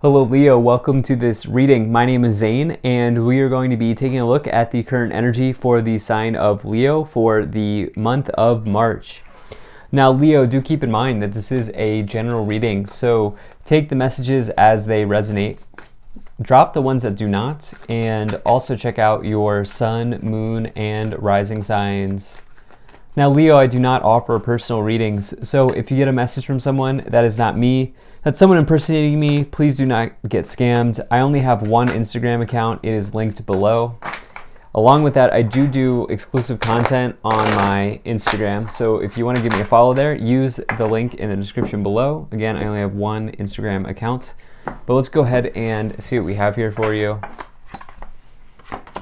Hello Leo, welcome to this reading. My name is Zane and we are going to be taking a look at the current energy for the sign of Leo for the month of March. Now Leo, do keep in mind that this is a general reading, so take the messages as they resonate, drop the ones that do not, and also check out your sun, moon, and rising signs. Now Leo, I do not offer personal readings, so if you get a message from someone that is not me, that's someone impersonating me, please do not get scammed. I only have one Instagram account. It is linked below. Along with that, I do exclusive content on my Instagram, so if you want to give me a follow there, use the link in the description below. Again, I only have one Instagram account, but let's go ahead and see what we have here for you.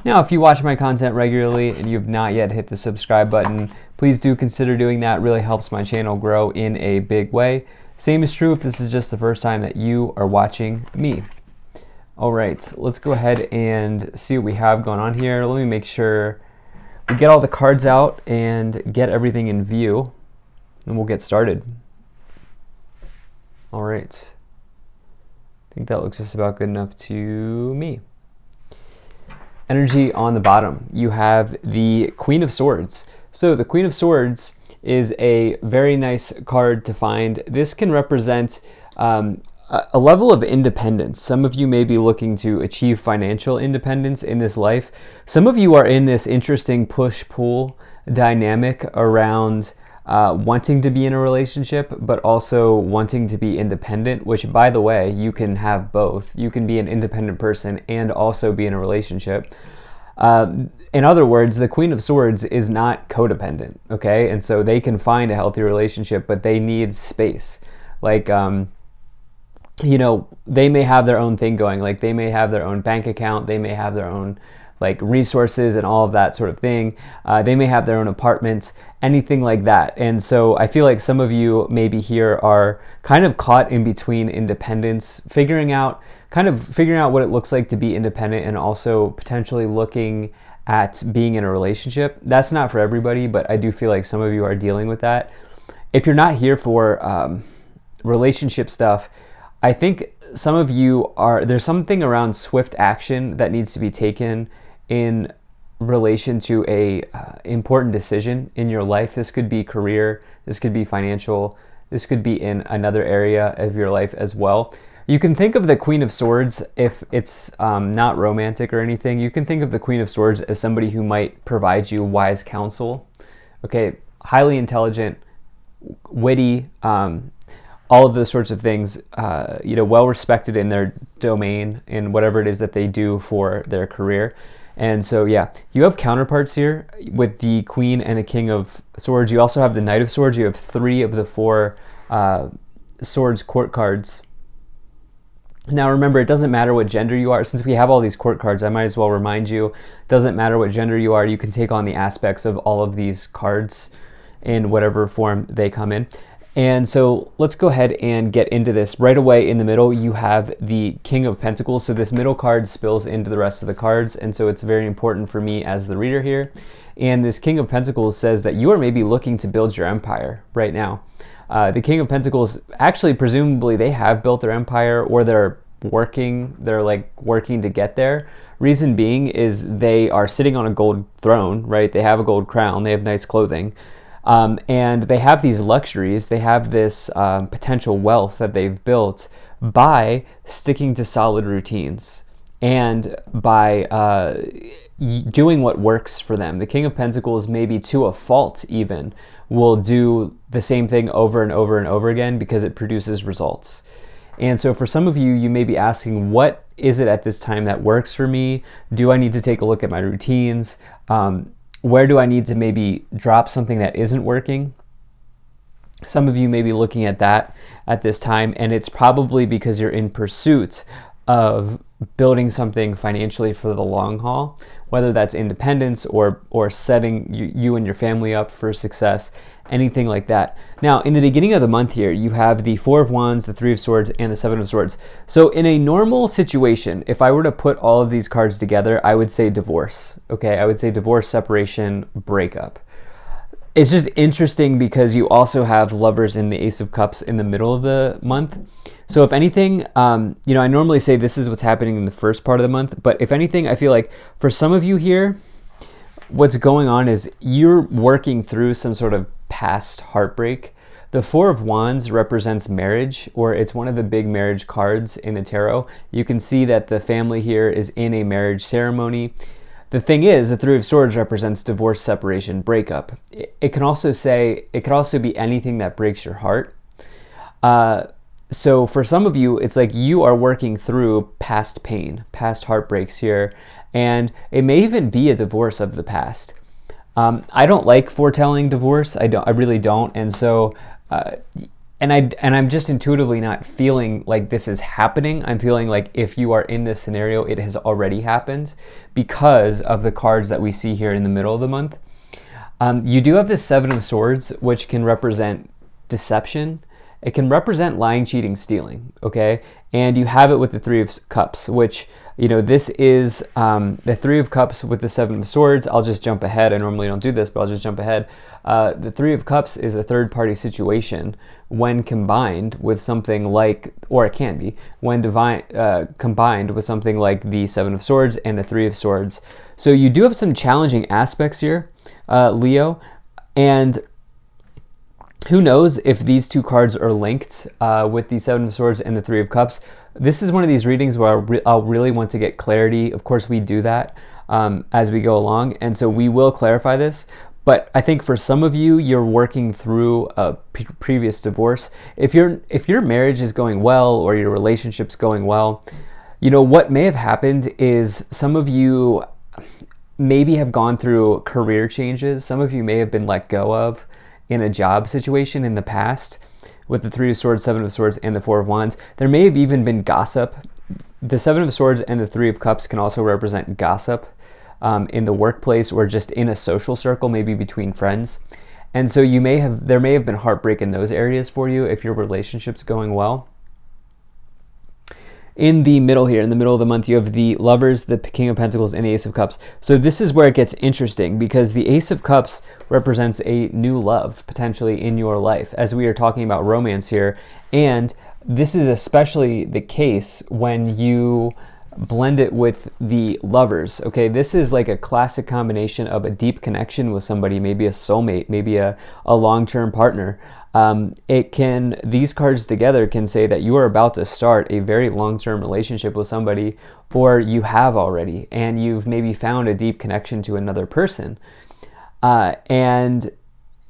Now, if you watch my content regularly and you've not yet hit the subscribe button, please do consider doing that. It really helps my channel grow in a big way. Same is true if this is just the first time that you are watching me. All right, let's go ahead and see what we have going on here. Let me make sure we get all the cards out and get everything in view, and we'll get started. All right, I think that looks just about good enough to me. Energy on the bottom, you have the Queen of Swords. So the Queen of Swords is a very nice card to find. This can represent a level of independence. Some of you may be looking to achieve financial independence in this life. Some of you are in this interesting push-pull dynamic around wanting to be in a relationship, but also wanting to be independent, which, by the way, you can have both. You can be an independent person and also be in a relationship. In other words, the Queen of Swords is not codependent, okay? And so they can find a healthy relationship, but they need space. Like, you know, they may have their own thing going. Like, they may have their own bank account. They may have their own, like, resources and all of that sort of thing. They may have their own apartment, anything like that. And so I feel like some of you maybe here are kind of caught in between independence, figuring out what it looks like to be independent and also potentially looking at being in a relationship. That's not for everybody, but I do feel like some of you are dealing with that. If you're not here for relationship stuff, I think some of you are, there's something around swift action that needs to be taken in relation to a important decision in your life. This could be career, this could be financial, this could be in another area of your life as well. You can think of the Queen of Swords, if it's not romantic or anything, you can think of the Queen of Swords as somebody who might provide you wise counsel. Okay, highly intelligent, witty, all of those sorts of things, you know, well respected in their domain, in whatever it is that they do for their career. And so, yeah, you have counterparts here with the Queen and the King of Swords. You also have the Knight of Swords. You have 3 of the 4 Swords court cards. Now remember, it doesn't matter what gender you are. Since we have all these court cards, I might as well remind you, it doesn't matter what gender you are, you can take on the aspects of all of these cards in whatever form they come in. And so let's go ahead and get into this. Right away in the middle, you have the King of Pentacles. So this middle card spills into the rest of the cards, and so it's very important for me as the reader here. And this King of Pentacles says that you are maybe looking to build your empire right now. The King of Pentacles, actually, presumably, they have built their empire, or they're working to get there. Reason being is they are sitting on a gold throne, right? They have a gold crown, they have nice clothing, and they have these luxuries, they have this potential wealth that they've built by sticking to solid routines and by doing what works for them. The King of Pentacles, maybe to a fault even, will do the same thing over and over and over again because it produces results. And so for some of you, you may be asking, what is it at this time that works for me? Do I need to take a look at my routines? Where do I need to maybe drop something that isn't working? Some of you may be looking at that at this time, and it's probably because you're in pursuit of building something financially for the long haul, whether that's independence or setting you and your family up for success, anything like that. Now, in the beginning of the month here, you have the 4 of Wands, the 3 of Swords, and the 7 of Swords. So in a normal situation, if I were to put all of these cards together, I would say divorce, okay? I would say divorce, separation, breakup. It's just interesting because you also have lovers in the Ace of Cups in the middle of the month. So if anything, I normally say this is what's happening in the first part of the month, but if anything, I feel like for some of you here, what's going on is you're working through some sort of past heartbreak. The Four of Wands represents marriage, or it's one of the big marriage cards in the tarot. You can see that the family here is in a marriage ceremony. The thing is, the Three of Swords represents divorce, separation, breakup. It can also be anything that breaks your heart. So for some of you, it's like you are working through past pain, past heartbreaks here, and it may even be a divorce of the past. I don't like foretelling divorce. I really don't. And so, I'm just intuitively not feeling like this is happening. I'm feeling like if you are in this scenario, it has already happened because of the cards that we see here in the middle of the month. You do have the Seven of Swords, which can represent deception. It can represent lying, cheating, stealing, okay? And you have it with the Three of Cups, which, this is the Three of Cups with the Seven of Swords. I'll just jump ahead. I normally don't do this, but I'll just jump ahead. The Three of Cups is a third-party situation when combined with something like, or it can be, when combined with something like the Seven of Swords and the Three of Swords. So you do have some challenging aspects here, Leo, and who knows if these two cards are linked with the Seven of Swords and the Three of Cups. This is one of these readings where I'll really want to get clarity. Of course, we do that as we go along, and so we will clarify this. But I think for some of you, you're working through a previous divorce. If your marriage is going well or your relationship's going well, what may have happened is some of you maybe have gone through career changes. Some of you may have been let go of in a job situation in the past with the Three of Swords, Seven of Swords, and the Four of Wands. There may have even been gossip. The Seven of Swords and the Three of Cups can also represent gossip in the workplace or just in a social circle, maybe between friends. And so there may have been heartbreak in those areas for you if your relationship's going well. In the middle here, in the middle of the month, you have the Lovers, the King of Pentacles, and the Ace of Cups. So this is where it gets interesting because the Ace of Cups represents a new love potentially in your life, as we are talking about romance here. And this is especially the case when you blend it with the Lovers. Okay, this is like a classic combination of a deep connection with somebody, maybe a soulmate, maybe a long-term partner. These cards together can say that you are about to start a very long-term relationship with somebody, or you have already, and you've maybe found a deep connection to another person. And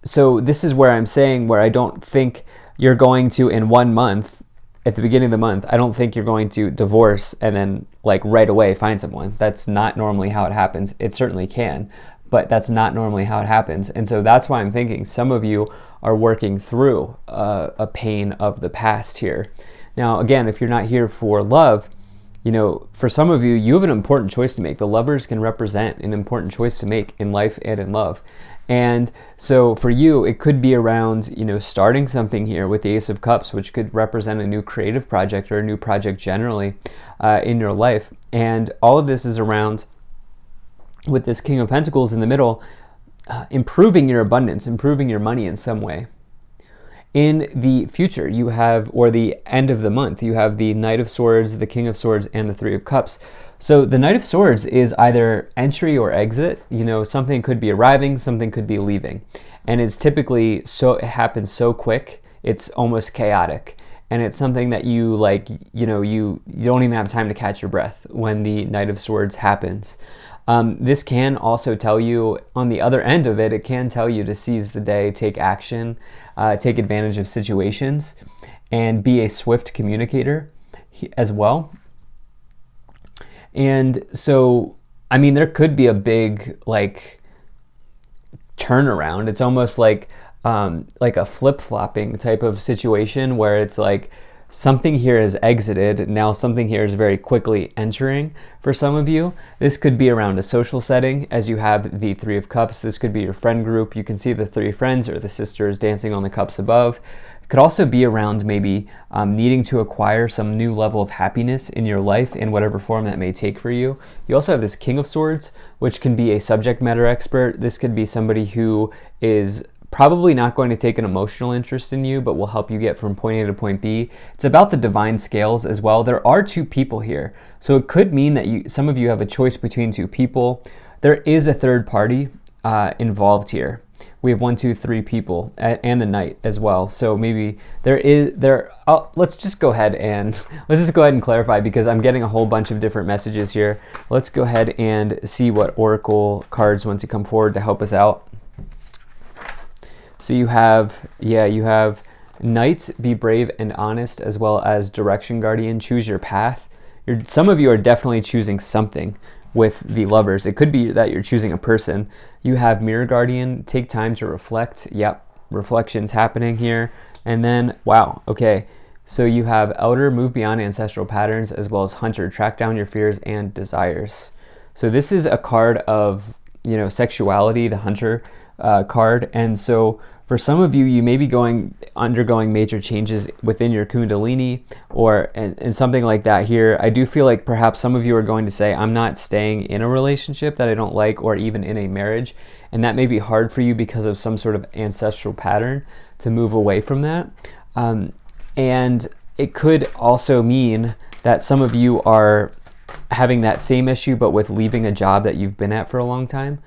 so this is where I'm saying where I don't think you're going to, in 1 month, at the beginning of the month, I don't think you're going to divorce and then like right away find someone. That's not normally how it happens. It certainly can, but that's not normally how it happens. And so that's why I'm thinking some of you are working through a pain of the past here. Now, again, if you're not here for love, for some of you, you have an important choice to make. The Lovers can represent an important choice to make in life and in love. And so for you, it could be around, starting something here with the Ace of Cups, which could represent a new creative project or a new project generally in your life. And all of this is around, with this King of Pentacles in the middle, improving your abundance, improving your money in some way. In the future, you have, or the end of the month, you have the Knight of Swords, the King of Swords, and the Three of Cups. So the Knight of Swords is either entry or exit. Something could be arriving, something could be leaving. And it's typically it happens so quick, it's almost chaotic. And it's something that you don't even have time to catch your breath when the Knight of Swords happens. This can also tell you, on the other end of it, it can tell you to seize the day, take action, take advantage of situations, and be a swift communicator as well. And so, there could be a big, turnaround. It's almost like a flip-flopping type of situation where it's like, something here is exited, now something here is very quickly entering for some of you. This could be around a social setting, as you have the Three of Cups. This could be your friend group. You can see the three friends or the sisters dancing on the cups above. Could also be around maybe needing to acquire some new level of happiness in your life in whatever form that may take for you. You also have this King of Swords, which can be a subject matter expert. This could be somebody who is probably not going to take an emotional interest in you, but will help you get from point A to point B. It's about the divine scales as well. There are two people here. So it could mean that some of you have a choice between two people. There is a third party involved here. We have 1, 2, 3 people and the knight as well. So maybe let's just go ahead and clarify, because I'm getting a whole bunch of different messages here. Let's go ahead and see what oracle cards want to come forward to help us out. So you have Knight, be brave and honest, as well as Direction Guardian, choose your path. Some of you are definitely choosing something with the Lovers. It could be that you're choosing a person. You have Mirror Guardian, take time to reflect. Yep, reflection's happening here. And then, wow, okay. So you have Elder, move beyond ancestral patterns, as well as Hunter, track down your fears and desires. So this is a card of, sexuality, the Hunter card. And so for some of you, you may be undergoing major changes within your Kundalini and something like that here. I do feel like perhaps some of you are going to say, I'm not staying in a relationship that I don't like, or even in a marriage. And that may be hard for you because of some sort of ancestral pattern to move away from that. And it could also mean that some of you are having that same issue, but with leaving a job that you've been at for a long time.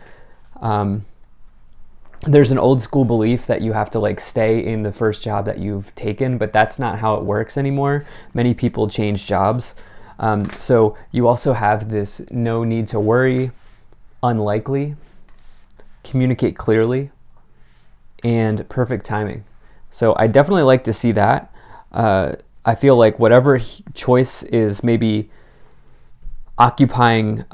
There's an old school belief that you have to stay in the first job that you've taken, but that's not how it works anymore. Many people change jobs. So you also have this no need to worry, unlikely, communicate clearly, and perfect timing. So I definitely like to see that. I feel like whatever choice is maybe occupying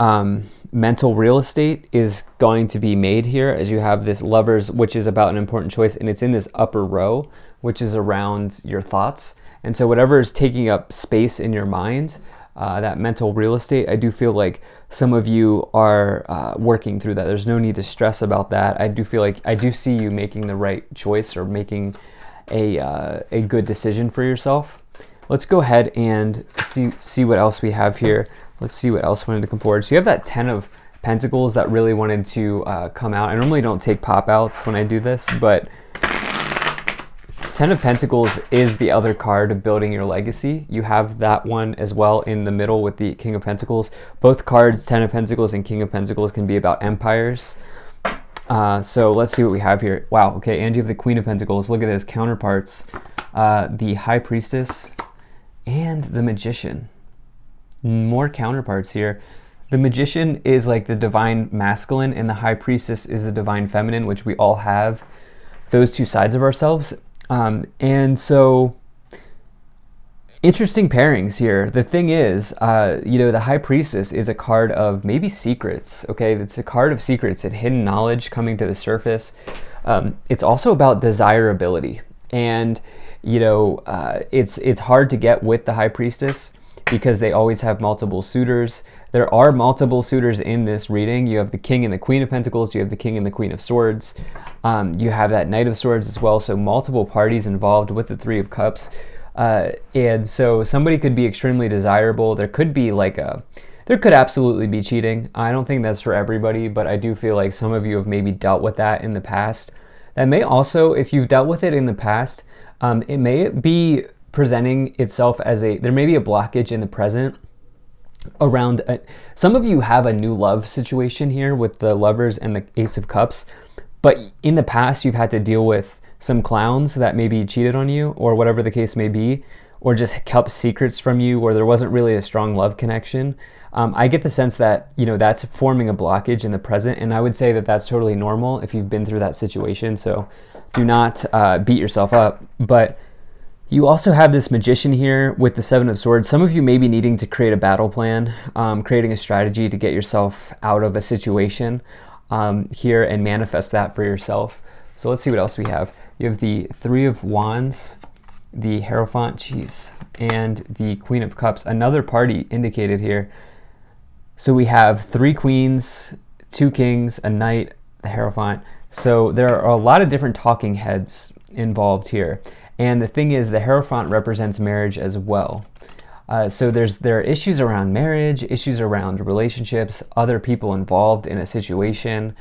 mental real estate is going to be made here, as you have this Lovers, which is about an important choice, and it's in this upper row, which is around your thoughts. And so whatever is taking up space in your mind, that mental real estate, I do feel like some of you are working through that. There's no need to stress about that. I do feel like I do see you making the right choice, or making a good decision for yourself. Let's go ahead and see what else we have here. Let's see what else wanted to come forward. So you have that 10 of Pentacles that really wanted to come out. I normally don't take pop-outs when I do this, but 10 of Pentacles is the other card of building your legacy. You have that one as well in the middle with the King of Pentacles. Both cards, 10 of Pentacles and King of Pentacles, can be about empires. So let's see what we have here. Wow, okay, and you have the Queen of Pentacles. Look at this, counterparts. The High Priestess and the Magician. More counterparts here. The Magician is like the divine masculine, and the High Priestess is the divine feminine, which we all have those two sides of ourselves. And so interesting pairings here. The thing is, the High Priestess is a card of maybe secrets. Okay, it's a card of secrets and hidden knowledge coming to the surface. It's also about desirability, and it's hard to get with the High Priestess because they always have multiple suitors. There are multiple suitors in this reading. You have the King and the Queen of Pentacles. You have the King and the Queen of Swords. You have that Knight of Swords as well. So multiple parties involved with the Three of Cups. And so somebody could be extremely desirable. There could be there could absolutely be cheating. I don't think that's for everybody, but I do feel like some of you have maybe dealt with that in the past. That may also, if you've dealt with it in the past, it may be presenting itself as there may be a blockage in the present around some of you have a new love situation here with the Lovers and the Ace of Cups, but in the past you've had to deal with some clowns that maybe cheated on you, or whatever the case may be, or just kept secrets from you, or there wasn't really a strong love connection. I get the sense that that's forming a blockage in the present, and I would say that that's totally normal if you've been through that situation, so do not beat yourself up. But you also have this Magician here with the Seven of Swords. Some of you may be needing to create a battle plan, creating a strategy to get yourself out of a situation here and manifest that for yourself. So let's see what else we have. You have the Three of Wands, the Hierophant, and the Queen of Cups. Another party indicated here. So we have 3 queens, 2 kings, a knight, the Hierophant. So there are a lot of different talking heads involved here. And the thing is, the Hierophant represents marriage as well. So there are issues around marriage, issues around relationships, other people involved in a situation.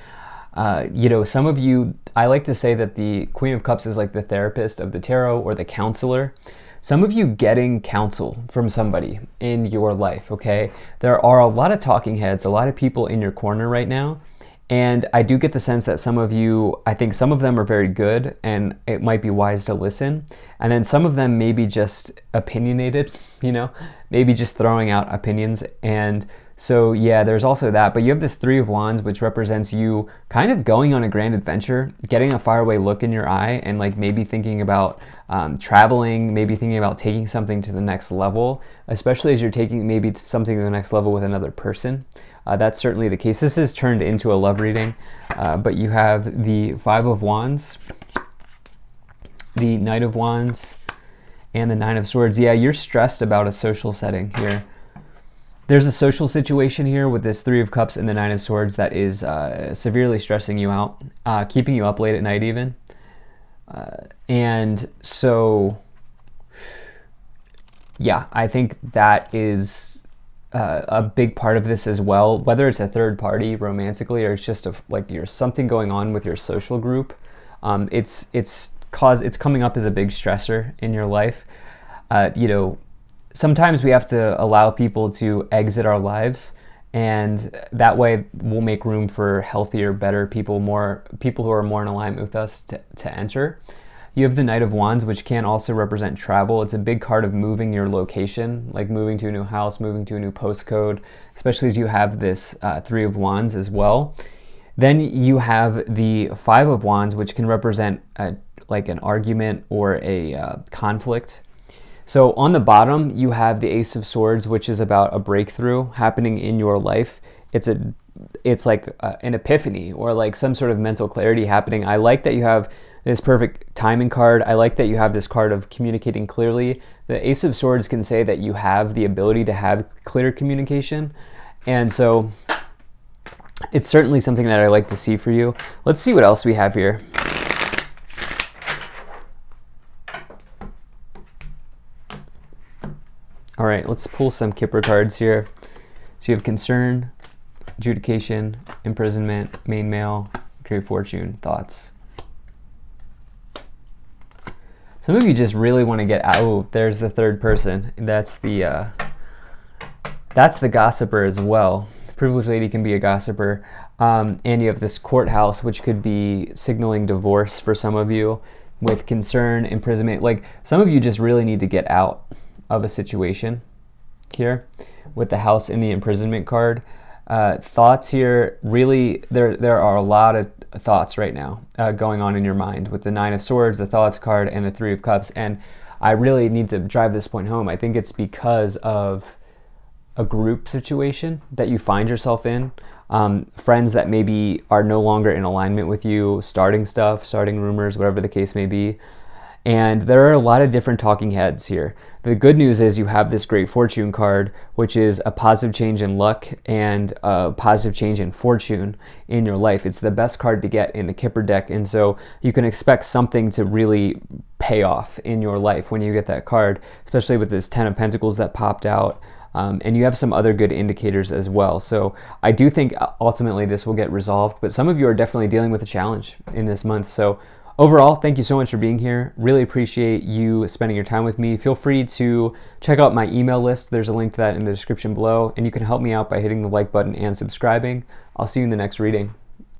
Some of you, I like to say that the Queen of Cups is like the therapist of the tarot, or the counselor. Some of you getting counsel from somebody in your life, okay? There are a lot of talking heads, a lot of people in your corner right now. And I do get the sense that some of you, I think some of them are very good and it might be wise to listen. And then some of them may be just opinionated, maybe just throwing out opinions. And so, yeah, there's also that. But you have this Three of Wands, which represents you kind of going on a grand adventure, getting a faraway look in your eye, and like maybe thinking about traveling, maybe thinking about taking something to the next level, especially as you're taking maybe something to the next level with another person. That's certainly the case. This is turned into a love reading, but you have the Five of Wands, the Knight of Wands, and the Nine of Swords. Yeah, you're stressed about a social setting here. There's a social situation here with this Three of Cups and the Nine of Swords that is severely stressing you out, keeping you up late at night even. And so, yeah, I think that is a big part of this as well, whether it's a third party romantically or it's just you're something going on with your social group. It's coming up as a big stressor in your life. Sometimes we have to allow people to exit our lives, and that way we'll make room for healthier, better people who are more in alignment with us to enter. You have the Knight of Wands, which can also represent travel. It's a big card of moving your location, like moving to a new house, moving to a new postcode, especially as you have this Three of Wands as well. Then you have the Five of Wands, which can represent like an argument or a conflict. So on the bottom, you have the Ace of Swords, which is about a breakthrough happening in your life. It's like an epiphany or like some sort of mental clarity happening. I like that you have this perfect timing card. I like that you have this card of communicating clearly. The Ace of Swords can say that you have the ability to have clear communication. And so it's certainly something that I like to see for you. Let's see what else we have here. All right, let's pull some Kipper cards here. So you have concern, adjudication, imprisonment, main male, great fortune, thoughts. Some of you just really want to get out. Oh, there's the third person. That's the gossiper as well. The privileged lady can be a gossiper. And you have this courthouse, which could be signaling divorce for some of you, with concern, imprisonment. Like some of you just really need to get out of a situation here with the house and the imprisonment card. Thoughts here, really, there are a lot of thoughts right now going on in your mind with the Nine of Swords, the thoughts card, and the Three of Cups. And I really need to drive this point home. I think it's because of a group situation that you find yourself in. Friends that maybe are no longer in alignment with you, starting rumors, whatever the case may be. And there are a lot of different talking heads here. The good news is you have this Great Fortune card, which is a positive change in luck and a positive change in fortune in your life. It's the best card to get in the Kipper deck, and so you can expect something to really pay off in your life when you get that card, especially with this Ten of Pentacles that popped out. And you have some other good indicators as well. So I do think ultimately this will get resolved, but some of you are definitely dealing with a challenge in this month. So overall, thank you so much for being here. Really appreciate you spending your time with me. Feel free to check out my email list. There's a link to that in the description below, and you can help me out by hitting the like button and subscribing. I'll see you in the next reading.